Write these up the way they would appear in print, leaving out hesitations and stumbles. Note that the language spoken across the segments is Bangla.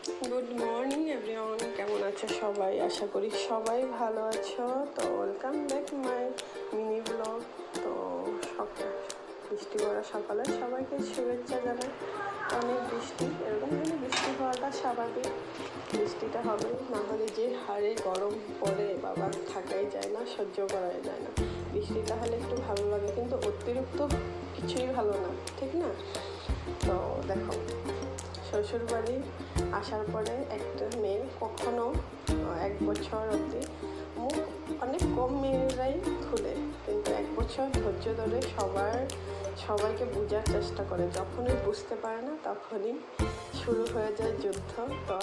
গুড মর্নিং এভরিওয়ান, কেমন আছো সবাই? আশা করি সবাই ভালো আছো। তো welcome back my mini blog. তো সকাল বৃষ্টি ভরা সকালে সবাইকে শুভেচ্ছা জানাই। অনেক বৃষ্টি, এরকম দিনে বৃষ্টি হওয়াটা স্বাভাবিক। বৃষ্টিটা হবে, না হলে যে হারে গরম পড়ে বাবা, থাকাই যায় না, সহ্য করাই যায় না। বৃষ্টিটা হলে একটু ভালো লাগে, কিন্তু অতিরিক্ত কিছুই ভালো না, ঠিক না? তো দেখো, শ্বশুরবাড়ি আসার পরে একটা মেয়ে কখনো 1 বছর অবধি মুখ অনেক কম মেয়েরাই খুলে, কিন্তু 1 বছর ধৈর্য ধরে সবাইকে বোঝার চেষ্টা করে। যখনই বুঝতে পারে না তখনই শুরু হয়ে যায় যুদ্ধ। তো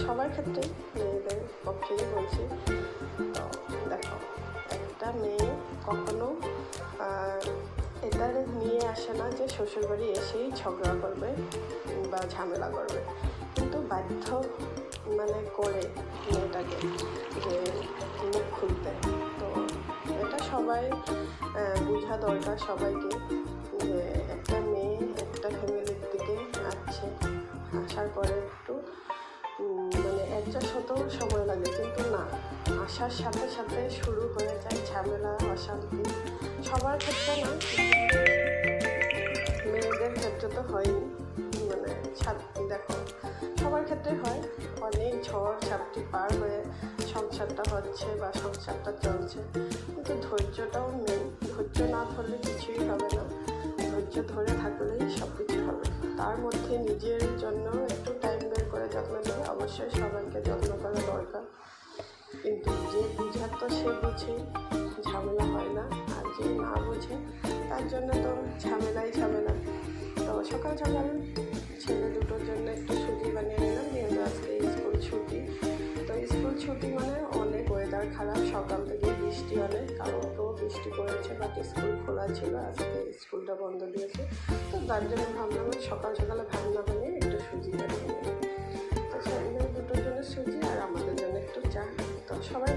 সবার ক্ষেত্রে, মেয়েদের পক্ষেই বলছি। তো দেখো, একটা মেয়ে কখনো এটা নিয়ে আসে না যে শ্বশুরবাড়ি এসেই ঝগড়া করবে বা ঝামেলা করবে, কিন্তু বাধ্য করে মেয়েটাকে যে মুখ খুলতে। তো এটা সবাই বোঝা দরকার সবাইকে, যে একটা মেয়ে একটা ফ্যামিলির দিকে আসার পরে একটু অ্যাডজাস্ট হতেও সময় লাগে, কিন্তু না, আসার সাথে সাথে শুরু হয়ে যায় ঝামেলা, অশান্তি। সবার ক্ষেত্রে না, মেয়েদের ক্ষেত্রে তো হয়নি, দেখো সবার ক্ষেত্রে হয়। অনেক ঝড় ঝাপটি পার হয়ে সংসারটা হচ্ছে বা সংসারটা চলছে, কিন্তু ধৈর্যটাও নেই। ধৈর্য না ধরলে কিছুই হবে না, ধৈর্য ধরে থাকলেই সব কিছু হবে। তার মধ্যে নিজের জন্য একটু টাইম বের করে যত্ন নেবে। অবশ্যই সবাইকে যত্ন করা দরকার, কিন্তু যে বুঝার তো সে বুঝে, ঝামেলা হয় না। আর যে না বুঝে তার জন্য তো ঝামেলাই ঝামেলা। তো সকাল সকাল ছেলে দুটোর জন্য একটু সুজি বানিয়ে নিলাম, যেহেতু আজকে স্কুল ছুটি। তো স্কুল ছুটি মানে অনেক ওয়েদার খারাপ, সকাল থেকে বৃষ্টি, অনেক কালকেও বৃষ্টি পড়েছে, বাট স্কুল খোলা ছিল, আজকে স্কুলটা বন্ধ দিয়েছে। তো তার জন্য ভাবলাম সকাল সকালে ভাবনা বানিয়ে একটু সুজি বানিয়ে নিই। তো ছেলেদের দুটোর জন্য সুজি আর আমাদের জন্য একটু চা। তো সবাই